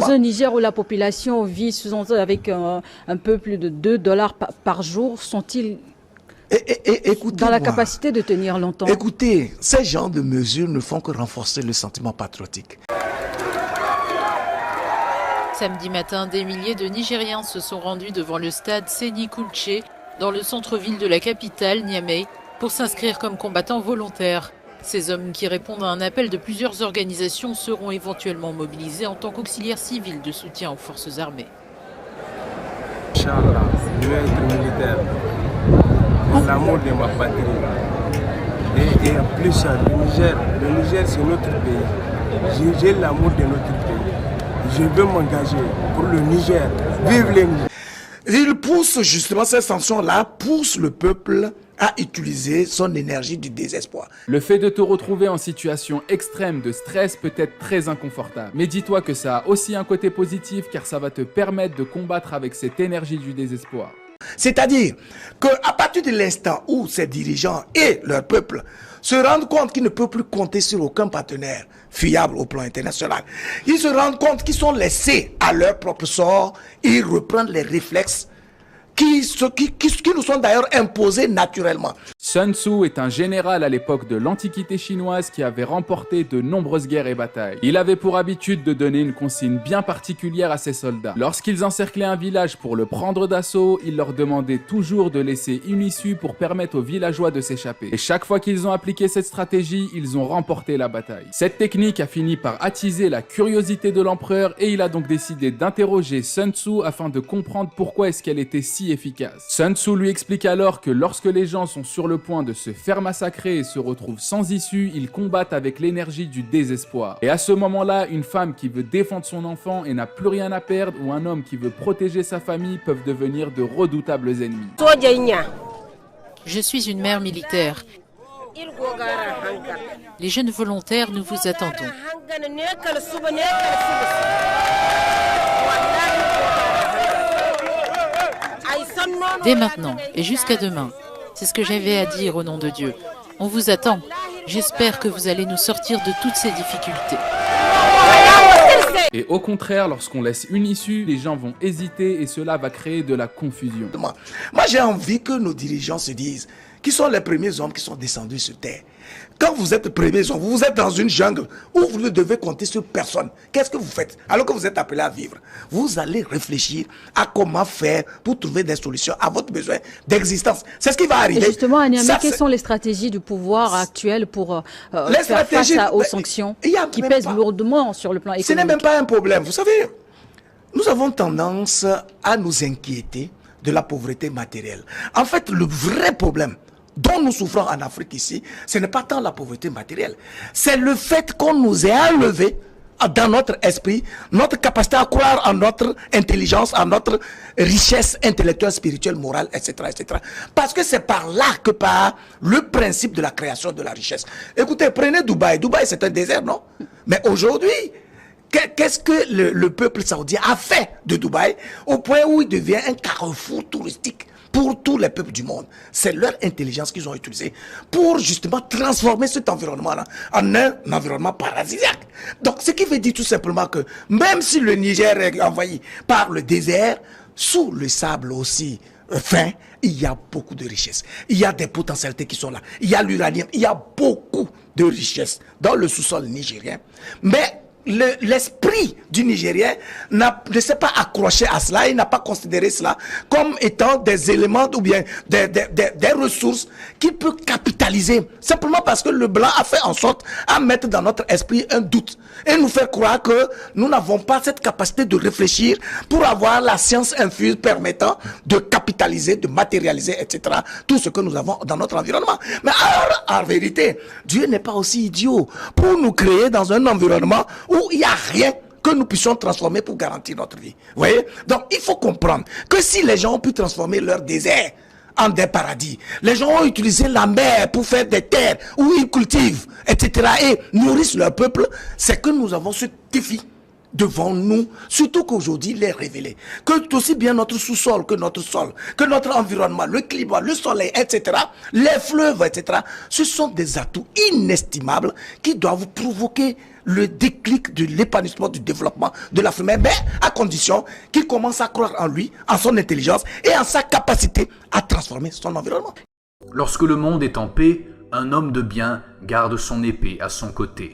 dans un Niger où la population vit avec un peu plus de $2 par jour, sont-ils dans la capacité de tenir longtemps? Écoutez, ces genres de mesures ne font que renforcer le sentiment patriotique. Samedi matin, des milliers de Nigériens se sont rendus devant le stade Séni Kountché, dans le centre-ville de la capitale, Niamey, pour s'inscrire comme combattants volontaires. Ces hommes qui répondent à un appel de plusieurs organisations seront éventuellement mobilisés en tant qu'auxiliaires civils de soutien aux forces armées. Inch'Allah, je vais être militaire pour l'amour de ma patrie. Et en plus, le Niger c'est notre pays. J'ai l'amour de notre pays. Je veux m'engager pour le Niger. Vive le Niger. Il pousse justement, ces sanctions-là poussent le peuple à utiliser son énergie du désespoir. Le fait de te retrouver en situation extrême de stress peut être très inconfortable. Mais dis-toi que ça a aussi un côté positif car ça va te permettre de combattre avec cette énergie du désespoir. C'est-à-dire qu'à partir de l'instant où ces dirigeants et leur peuple se rendent compte qu'ils ne peuvent plus compter sur aucun partenaire fiable au plan international, ils se rendent compte qu'ils sont laissés à leur propre sort, ils reprennent les réflexes qui nous sont d'ailleurs imposés naturellement. Sun Tzu est un général à l'époque de l'Antiquité chinoise qui avait remporté de nombreuses guerres et batailles. Il avait pour habitude de donner une consigne bien particulière à ses soldats. Lorsqu'ils encerclaient un village pour le prendre d'assaut, il leur demandait toujours de laisser une issue pour permettre aux villageois de s'échapper. Et chaque fois qu'ils ont appliqué cette stratégie, ils ont remporté la bataille. Cette technique a fini par attiser la curiosité de l'empereur et il a donc décidé d'interroger Sun Tzu afin de comprendre pourquoi est-ce qu'elle était si efficace. Sun Tzu lui explique alors que lorsque les gens sont sur le point de se faire massacrer et se retrouvent sans issue, ils combattent avec l'énergie du désespoir. Et à ce moment-là, une femme qui veut défendre son enfant et n'a plus rien à perdre ou un homme qui veut protéger sa famille peuvent devenir de redoutables ennemis. Je suis une mère militaire. Les jeunes volontaires, nous vous attendons. Dès maintenant et jusqu'à demain. C'est ce que j'avais à dire au nom de Dieu. On vous attend. J'espère que vous allez nous sortir de toutes ces difficultés. Et au contraire, lorsqu'on laisse une issue, les gens vont hésiter et cela va créer de la confusion. Moi, j'ai envie que nos dirigeants se disent qui sont les premiers hommes qui sont descendus sur terre. Quand vous êtes premiers hommes, vous êtes dans une jungle où vous ne devez compter sur personne. Qu'est-ce que vous faites alors que vous êtes appelés à vivre? Vous allez réfléchir à comment faire pour trouver des solutions à votre besoin d'existence. C'est ce qui va arriver. Et justement, à Niamey, quelles sont les stratégies du pouvoir actuel pour faire face aux sanctions qui pèsent lourdement sur le plan économique? Ce n'est même pas un problème. Vous savez, nous avons tendance à nous inquiéter de la pauvreté matérielle. En fait, le vrai problème dont nous souffrons en Afrique ici, ce n'est pas tant la pauvreté matérielle. C'est le fait qu'on nous ait enlevé dans notre esprit, notre capacité à croire en notre intelligence, en notre richesse intellectuelle, spirituelle, morale, etc., etc. Parce que c'est par là que part le principe de la création de la richesse. Écoutez, prenez Dubaï. Dubaï, c'est un désert, non? Mais aujourd'hui, qu'est-ce que le peuple saoudien a fait de Dubaï au point où il devient un carrefour touristique pour tous les peuples du monde? C'est leur intelligence qu'ils ont utilisée pour justement transformer cet environnement-là en un environnement paradisiaque. Donc, ce qui veut dire tout simplement que même si le Niger est envahi par le désert, sous le sable aussi fin, il y a beaucoup de richesses. Il y a des potentialités qui sont là. Il y a l'uranium, il y a beaucoup de richesses dans le sous-sol nigérien. Mais l'esprit du Nigérien ne s'est pas accroché à cela, il n'a pas considéré cela comme étant des éléments ou bien des ressources qu'il peut capitaliser, simplement parce que le blanc a fait en sorte à mettre dans notre esprit un doute et nous faire croire que nous n'avons pas cette capacité de réfléchir pour avoir la science infuse permettant de capitaliser, de matérialiser, etc. tout ce que nous avons dans notre environnement. Mais alors, en vérité, Dieu n'est pas aussi idiot pour nous créer dans un environnement où il n'y a rien que nous puissions transformer pour garantir notre vie. Vous voyez? Donc, il faut comprendre que si les gens ont pu transformer leur désert en des paradis, les gens ont utilisé la mer pour faire des terres où ils cultivent, etc. et nourrissent leur peuple, c'est que nous avons ce défi devant nous, surtout qu'aujourd'hui il est révélé que aussi bien notre sous-sol que notre sol, que notre environnement, le climat, le soleil, etc., les fleuves, etc., ce sont des atouts inestimables qui doivent provoquer le déclic de l'épanouissement, du développement de l'Africain, mais à condition qu'il commence à croire en lui, en son intelligence et en sa capacité à transformer son environnement. Lorsque le monde est en paix, un homme de bien garde son épée à son côté.